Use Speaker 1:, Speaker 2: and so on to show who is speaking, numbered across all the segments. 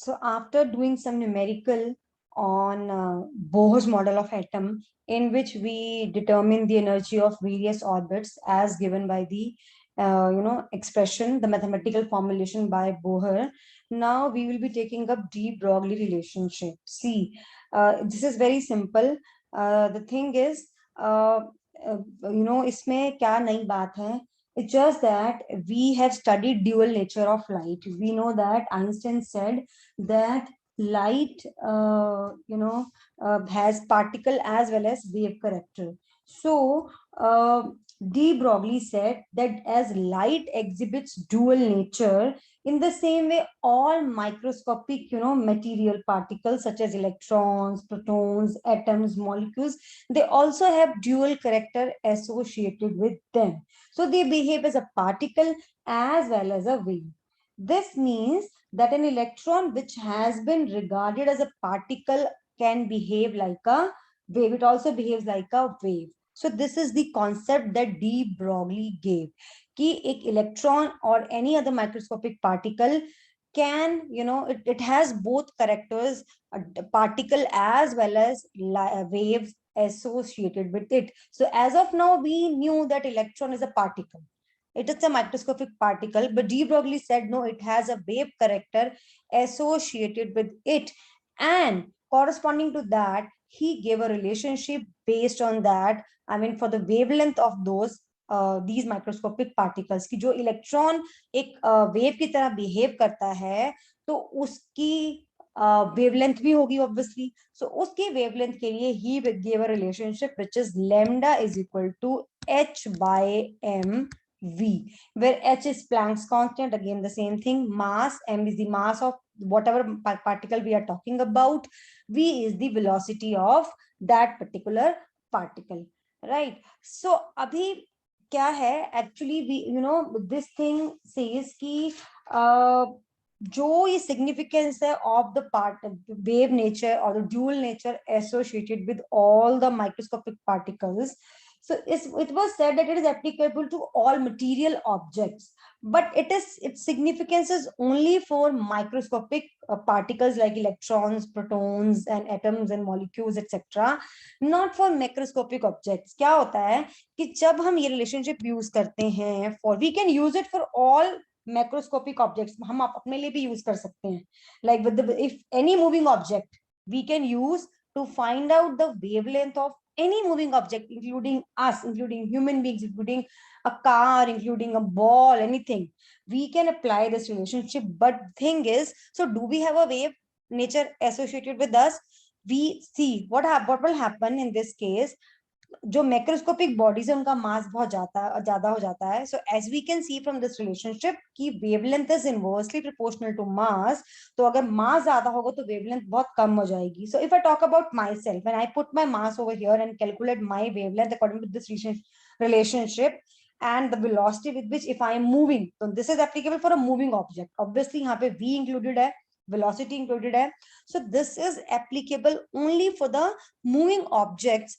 Speaker 1: So after doing some numerical on Bohr's model of atom, in which we determine the energy of various orbits as given by the expression, the mathematical formulation by Bohr. Now we will be taking up de Broglie relationship. See, this is very simple. The thing is, इसमें क्या नई बात है? It's just that we have studied dual nature of light. We know that Einstein said that light has particle as well as wave character. So de Broglie said that as light exhibits dual nature, in the same way all microscopic material particles such as electrons, protons, atoms, molecules, they also have dual character associated with them. So they behave as a particle as well as a wave. This means that an electron which has been regarded as a particle can behave like a wave. It also behaves like a wave. So this is the concept that de Broglie gave. कि एक electron or any other microscopic particle can, it has both characters, a particle as well as waves associated with it. So as of now, we knew that electron is a particle. It is a microscopic particle, but de Broglie said no, it has a wave character associated with it. And corresponding to that, he gave a relationship based on that. I mean, for the wavelength of those these microscopic particles, कि जो electron एक wave की तरह behave करता है, तो उसकी wavelength भी होगी ऑब्वियसली. सो उसकी वेवलेंथ के लिए ही gave a relationship which is lambda is equal to h by m v, where h is Planck's constant, again the same thing, mass, m is the mass of whatever particle we are talking about, v is the velocity of that particular particle, right? So abhi क्या है actually, this thing says कि जो ये significance है of the part wave nature और dual nature associated with all the microscopic particles. So it was said that it is applicable to all material objects, but its significance is only for microscopic particles like electrons, protons, and atoms and molecules, etc. Not for macroscopic objects. क्या होता है कि जब हम ये relationship use करते हैं, for we can use it for all macroscopic objects. हम अपने लिए भी use कर सकते हैं. Like with the if any moving object, we can use to find out the wavelength of any moving object, including us, including human beings, including a car, including a ball, anything. We can apply this relationship. But thing is, so do we have a wave nature associated with us? We see what will happen in this case. जो macroscopic bodies है उनका mass बहुत ज्यादा हो जाता है. So as we can see from this relationship कि wavelength is inversely proportional to mass. तो अगर मास ज्यादा होगा तो वेवलेंथ बहुत कम हो जाएगी. So if I talk about myself and I put my mass over here and calculate my wavelength according to this relationship and the velocity with which if I am moving, so this is applicable for a moving object. Obviously यहाँ पे v included है, velocity included है. So this is applicable only for the moving objects.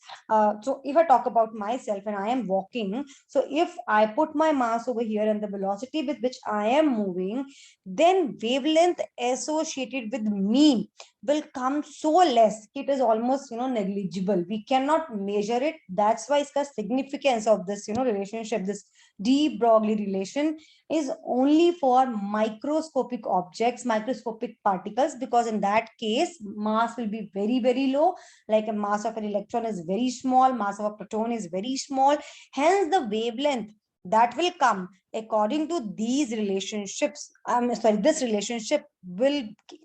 Speaker 1: So if I talk about myself and I am walking, so if I put my mass over here and the velocity with which I am moving, then wavelength associated with me will come so less, it is almost negligible. We cannot measure it. That's why its significance of this relationship, this de Broglie relation, is only for microscopic objects, microscopic particles, because in that case mass will be very, very low. Like a mass of an electron is very small, mass of a proton is very small. Hence the wavelength that will come according to these relationships, this relationship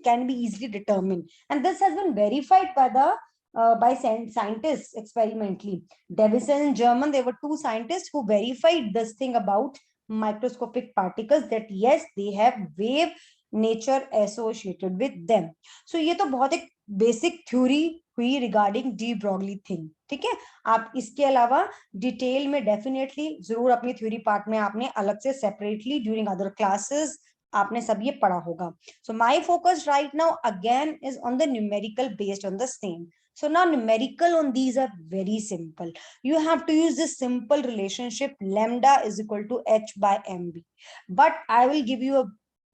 Speaker 1: can be easily determined, and this has been verified by scientists experimentally. Davison in German, there were two scientists who verified this thing about microscopic particles, that yes, they have wave nature associated with them. So ये तो बहुत एक basic theory हुई regarding de Broglie thing. ठीक है, आप इसके अलावा डिटेल में डेफिनेटली जरूर अपनी थ्योरी पार्ट में आपने अलग से सेपरेटली ड्यूरिंग अदर क्लासेस आपने सब ये पढ़ा होगा. So my focus right now again is on the numerical based on the same. So now numerical on these are very simple. You have to use this simple relationship lambda is equal to h by mb. But I will give you a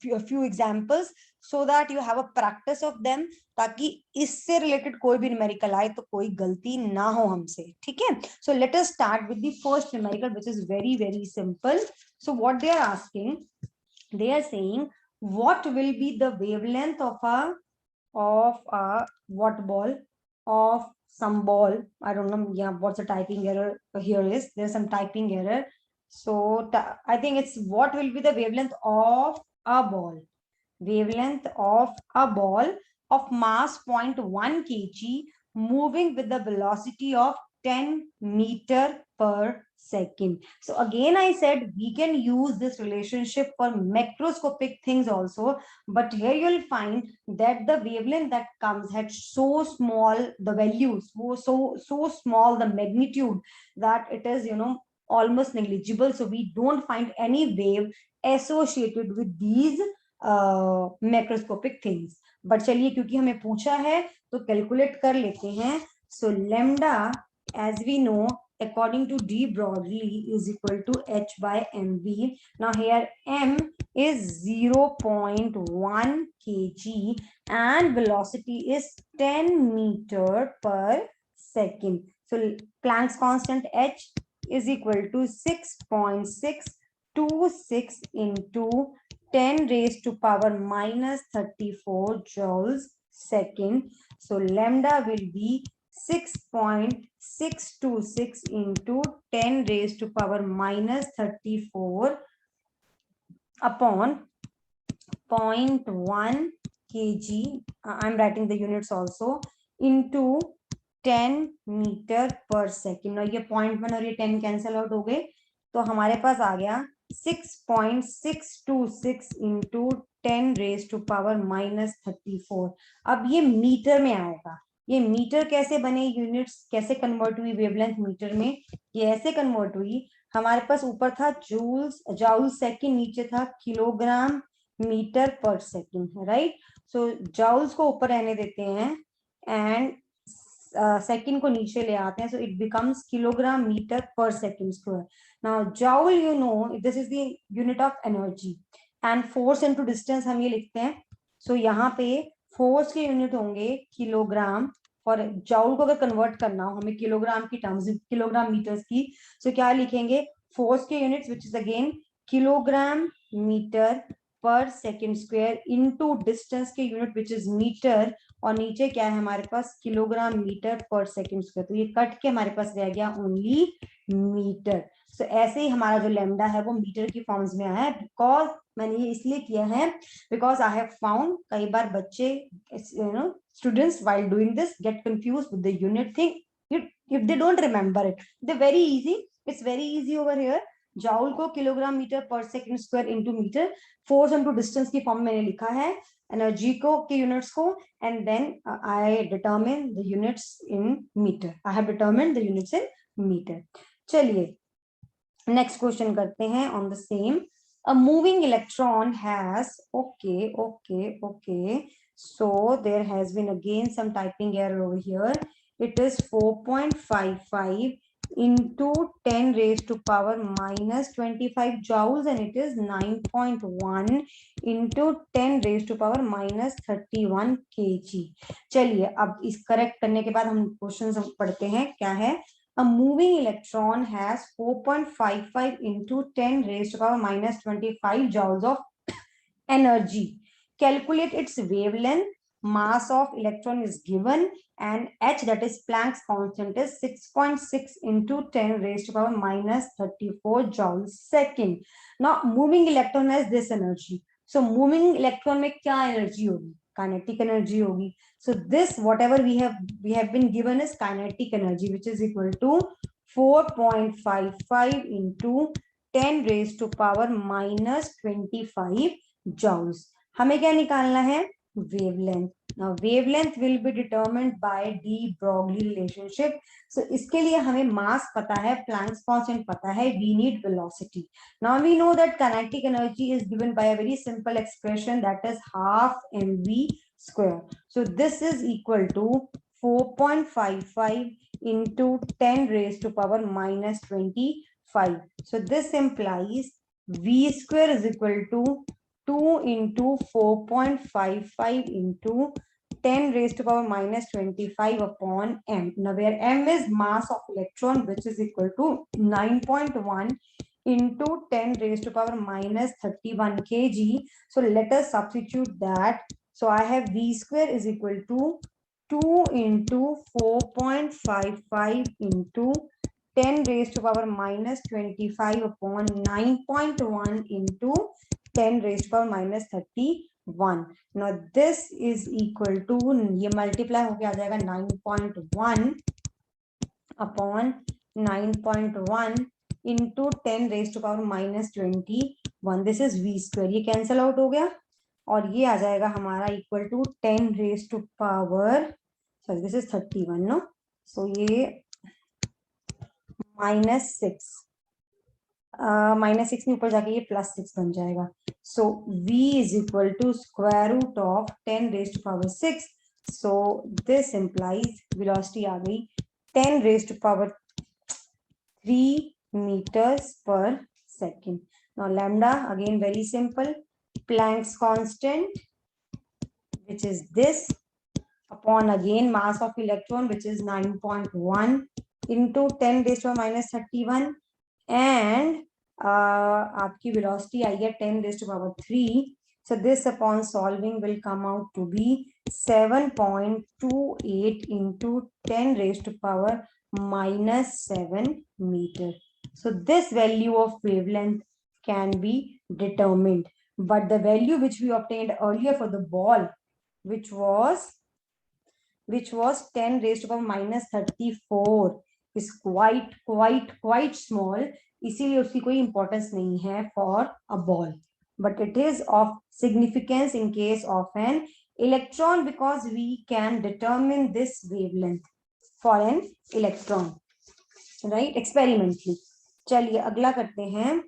Speaker 1: few examples so that you have a practice of them, ताकि इससे related कोई भी numerical आए तो कोई गलती ना हो हमसे, ठीक है? So let us start with the first numerical, which is very very simple. So what they are asking, they are saying what will be the wavelength of a what ball, of some ball. I don't know, yeah, what's the typing error here is, there's some typing error. So I think it's what will be the wavelength of a ball, wavelength of a ball of mass 0.1 kg moving with the velocity of 10 meter per second. So again, I said we can use this relationship for macroscopic things also, but here you'll find that the wavelength that comes had so small, the values were so small, the magnitude, that it is, you know, almost negligible. So we don't find any wave associated with these macroscopic things. But चलिए क्योंकि हमें पूछा है तो calculate कर लेते हैं. So lambda as we know according to de Broglie is equal to h by mv. Now here m is 0.1 kg and velocity is 10 meter per second. So Planck's constant h is equal to 6.626 into 10 raised to power minus 34 joules second. So lambda will be 6.626 into 10 raised to power minus 34 upon 0.1 kg. I'm writing the units also, into 10 meter per second. और ये 0.1 और ये 10 cancel out हो गए तो हमारे पास आ गया 6.626 into 10 raised to power minus 34. अब ये मीटर में आएगा. ये मीटर कैसे बने, यूनिट्स कैसे कन्वर्ट हुई वेवलेंथ मीटर में, ये ऐसे कन्वर्ट हुई. हमारे पास ऊपर था जूल्स जाउल सेकंड, नीचे था kilogram metre per second, right. सो जाउल्स को ऊपर रहने देते हैं एंड सेकंड को नीचे ले आते हैं. So it becomes kilogram metre per second square. Now joule, you know, this is the unit of energy and force into distance हम ये लिखते हैं. सो यहाँ पे फोर्स के यूनिट होंगे किलोग्राम. और जाउल को अगर कन्वर्ट करना हो हमें किलोग्राम की टर्म्स, किलोग्राम मीटर्स की, सो क्या लिखेंगे, फोर्स के units which is again kilogram metre per second square into distance के यूनिट विच इज मीटर, और नीचे क्या है हमारे पास kilogram metre per second square. तो ये कट के हमारे पास रह गया ओनली मीटर. सो ऐसे ही हमारा जो लैम्डा है वो मीटर की फॉर्म्स में आया है. बिकॉज मैंने ये इसलिए किया है बिकॉज आई हैव फाउंड कई बार बच्चे, you know, students while doing this get confused with the unit thing if they don't remember it. They're very easy, it's very easy over here. Joule को kilogram metre per second square into metre, force into distance की form मैंने लिखा है, energy को के units को, and then I determine the units in metre. I have determined the units in metre. चलिए next question करते हैं on the same. A moving electron has, okay, so there has been again some typing error over here. It is 4.55 into 10 raised to power minus 25 joules and it is 9.1 into 10 raised to power minus 31 kg. चलिए अब इस correct करने के बाद हम question पढ़ते हैं. क्या है, a moving electron has 4.55 into 10 raised to power minus 25 joules of energy. Calculate its wavelength. Mass of electron is given and h, that is Planck's constant, is 6.6 into 10 raised to power minus 34 joules second. Now moving electron has this energy. So moving electron में क्या energy होगी, kinetic energy होगी. So this whatever we have been given is kinetic energy which is equal to 4.55 into 10 raised to power minus 25 joules. हमें क्या निकालना है, wavelength. Now wavelength will be determined by de Broglie relationship. So इसके लिए हमें mass पता है, Planck's constant पता है, we need velocity. Now we know that kinetic energy is given by a very simple expression, that is half mv square. So this is equal to 4.55 into 10 raised to power minus 25. So this implies v square is equal to 2 into 4.55 into 10 raised to power minus 25 upon m. Now where m is mass of electron, which is equal to 9.1 into 10 raised to power minus 31 kg. So let us substitute that. So I have v square is equal to 2 into 4.55 into 10 raised to power minus 25 upon 9.1 into 10 raised to power minus 31. Now this is equal to, ये multiply होके आ जाएगा 9.1 upon 9.1 into 10 raised to power minus 21. This is v square, ये cancel out हो गया और ये आ जाएगा हमारा equal to 10 raised to power, sorry this is 31 no, so ये -6 -6 में ऊपर जाके ये +6 बन जाएगा. So v is equal to square root of 10 raised to power 6. So this implies velocity आ गई 10 raised to power 3 meters per second. Now lambda again very simple, Planck's constant, which is this, upon again mass of electron, which is 9.1 into 10 raised to power minus 31, and आपकी velocity आई है 10 raised to power 3. So this upon solving will come out to be 7.28 into 10 raised to power minus 7 meter. So this value of wavelength can be determined, but the value which we obtained earlier for the ball, which was 10 raised to power minus 34, is quite small. इसीलिए उसकी कोई importance नहीं है for a ball, but it is of significance in case of an electron, because we can determine this wavelength for an electron, right, experimentally. चलिए अगला करते हैं.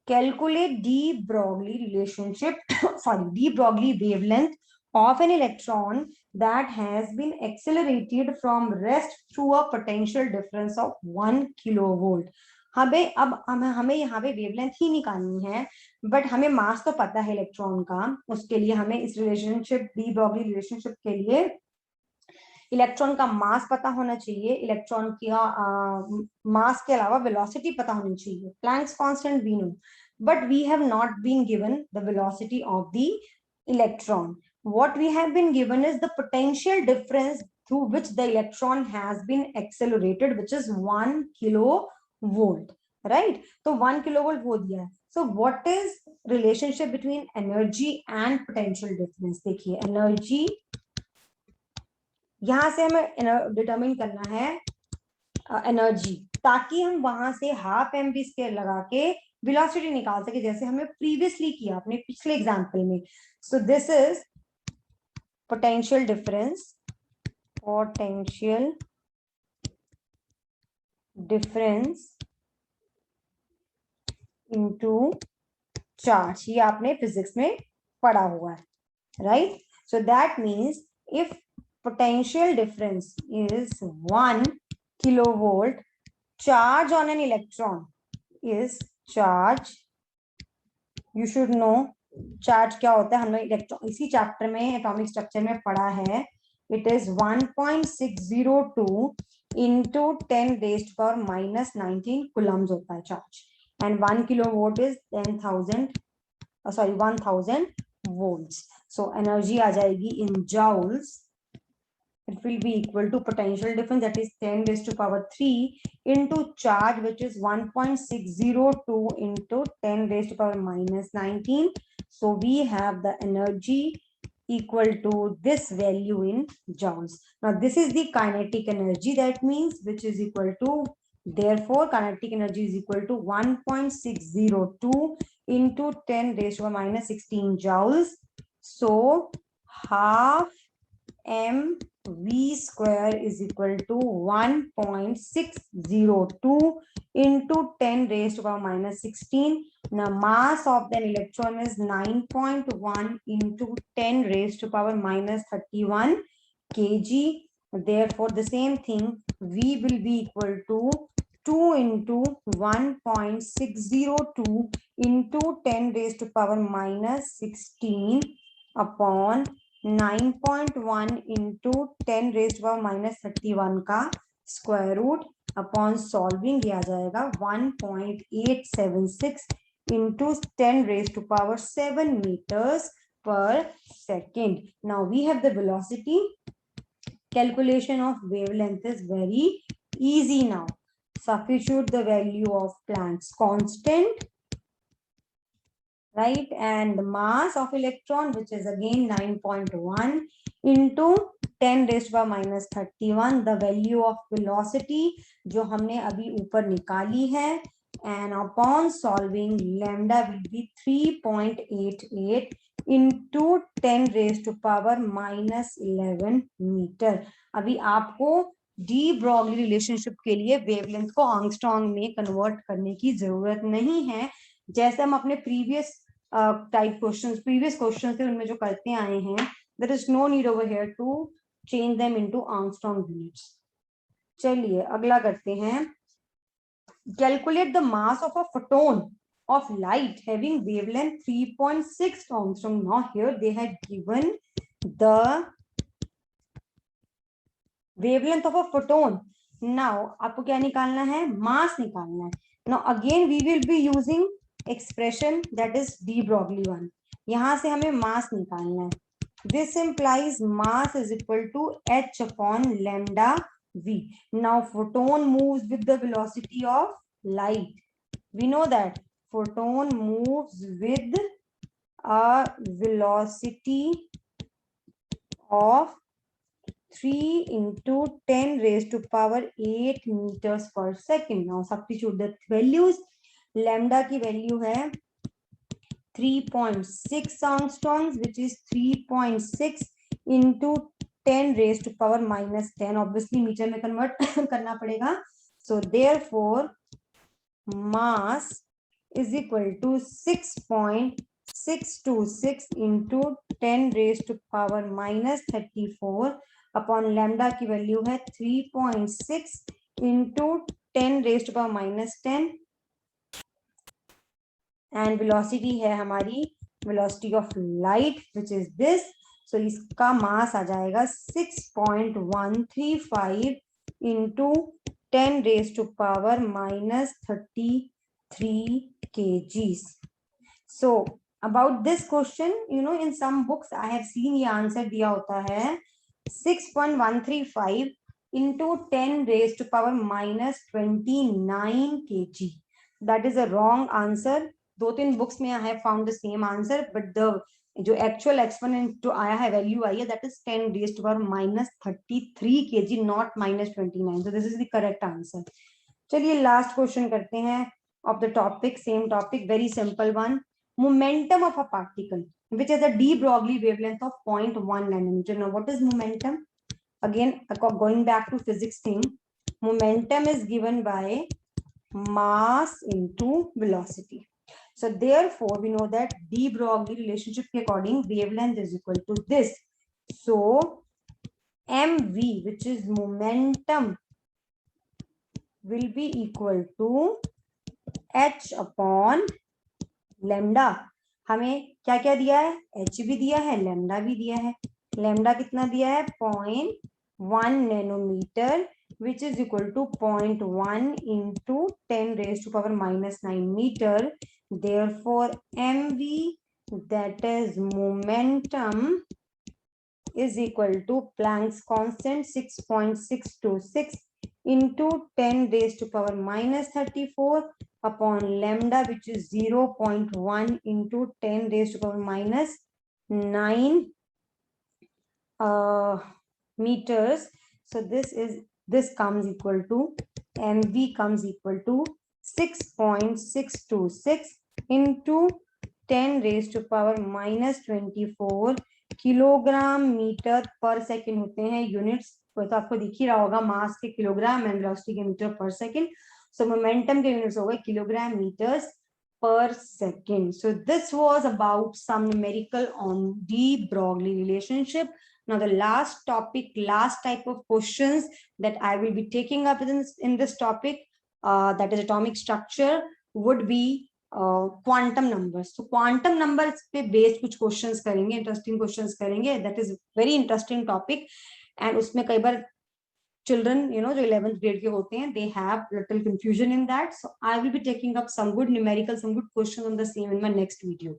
Speaker 1: Calculate de Broglie relationship sorry de Broglie wavelength of an electron that has been accelerated from rest through a potential difference of 1 kilovolt. हमें यहाँ पे wavelength ही निकालनी है, but हमें मास तो पता है इलेक्ट्रॉन का. उसके लिए हमें इस रिलेशनशिप डी ब्रॉगली रिलेशनशिप के लिए इलेक्ट्रॉन का मास पता होना चाहिए, इलेक्ट्रॉन का मास के अलावा वेलोसिटी पता होनी चाहिए. Planck's constant we know, but we have not been given the velocity of the electron. What we have been given is the potential difference through which the electron has been accelerated, which is 1 kilovolt, right? So 1 kilovolt हो दिया है. So what is relationship between energy and potential difference? देखिए energy यहां से हमें determine करना है energy, ताकि हम वहां से हाफ एम बी स्क्वायर लगा के वेलोसिटी निकाल सके, जैसे हमें प्रीवियसली किया अपने पिछले एग्जांपल में. So this is potential difference into charge. ये आपने फिजिक्स में पढ़ा हुआ है, right? So that means if potential difference is 1 kilovolt, charge on an electron is charge. You should know charge क्या होता है, हमने इलेक्ट्रॉन इसी चैप्टर में एटॉमिक स्ट्रक्चर में पढ़ा है. It is 1.602 into 10 raised to power minus 19 coulombs होता है charge, and 1 kilovolt is 1000 volts. So energy आ जाएगी in joules. It will be equal to potential difference, that is 10 raised to power 3 into charge, which is 1.602 into 10 raised to power minus 19. So we have the energy equal to this value in joules. Now this is the kinetic energy, that means which is equal to, therefore kinetic energy is equal to 1.602 into 10 raised to power minus 16 joules. So half m v square is equal to 1.602 into 10 raised to power minus 16. Now mass of the electron is 9.1 into 10 raised to power minus 31 kg. Therefore the same thing, v will be equal to 2 into 1.602 into 10 raised to power minus 16 upon 9.1 into 10 raised to power minus 31 का square root upon solving दिया जाएगा 1.876 into 10 raised to power 7 meters per second. Now we have the velocity. Calculation of wavelength is very easy now. Substitute the value of Planck's constant, right, and the mass of electron, which is again 9.1 into 10 raised to power minus 31, the value of velocity जो हमने अभी ऊपर निकाली है, and upon solving lambda will be 3.88 into 10 raised to power minus 11 meter. अभी आपको D Broglie relationship के लिए वेवलेंथ को आर्मस्ट्रांग में कन्वर्ट करने की जरूरत नहीं है, जैसे हम अपने प्रीवियस प्रीवियस क्वेश्चन थे उनमें जो करते आए हैं. There is no need over here to change them into Armstrong units. चलिए अगला करते हैं. Calculate the mass of a photon of light having wavelength 3.6 Armstrong. Now here they had given the wavelength of a photon. Now आपको क्या निकालना है? मास निकालना है. Now again we will be using expression that is de Broglie one. यहाँ से हमें मास निकालना है. This implies mass is equal to h upon lambda v. Now photon moves with the velocity of light. We know that photon moves with a velocity of 3 into 10 raised to power 8 meters per second. Now substitute the values. Lambda की value है 3.6 angstroms, which is 3.6 into 10 raised to power minus 10. Obviously meter में convert करना पड़ेगा. So therefore mass is equal to 6.626 into 10 raised to power minus 34 upon lambda की value है 3.6 into 10 raised to power minus 10 and velocity है हमारी velocity of light which is this. So इसका mass आ जाएगा 6.135 into 10 raised to power minus 33 kgs. So about this question, you know, in some books I have seen ये answer दिया होता है 6.135 into 10 raised to power minus 29 kg. That is a wrong answer. 2-3 books में I have found the same answer, but the जो actual exponent जो आया है value आई है that is 10 raised to power minus 33 kg, not minus 29. So this is the correct answer. चलिए last question करते हैं of the topic, same topic, very simple one. Momentum of a particle which has a de Broglie wavelength of 0.1 nanometer. Now what is momentum? Again going back to physics thing, momentum is given by mass into velocity. So therefore we know that de Broglie relationship के according wavelength is equal to this. So mv, which is momentum, will be equal to h upon lambda. हमें क्या क्या दिया है? h भी दिया है, lambda भी दिया है. lambda कितना दिया है? 0.1 nanometer, which is equal to 0.1 into 10 raised to power minus 9 meter. Therefore mv, that is momentum, is equal to Planck's constant 6.626 into 10 raised to power minus 34 upon lambda, which is 0.1 into 10 raised to power minus 9 meters. So this comes equal to mv comes equal to 6.626 into 10 raised to power minus 24 kilogram metre per second होते हैं units. तो आपको दिख ही रहा होगा mass के kilogram and velocity के metre per second. So momentum के यूनिट्स हो गए kilogram metres per second. So this was about some numerical on de Broglie relationship. Now the last topic, last type of questions that I will be taking up in this topic that is atomic structure, would be quantum numbers. तो quantum numbers पे based कुछ questions करेंगे, interesting questions करेंगे. That is very interesting topic. And उसमें कई बार children, जो 11th grade के होते हैं, they have little confusion in that. So I will be taking up some good numerical, some good questions on the same in my next video.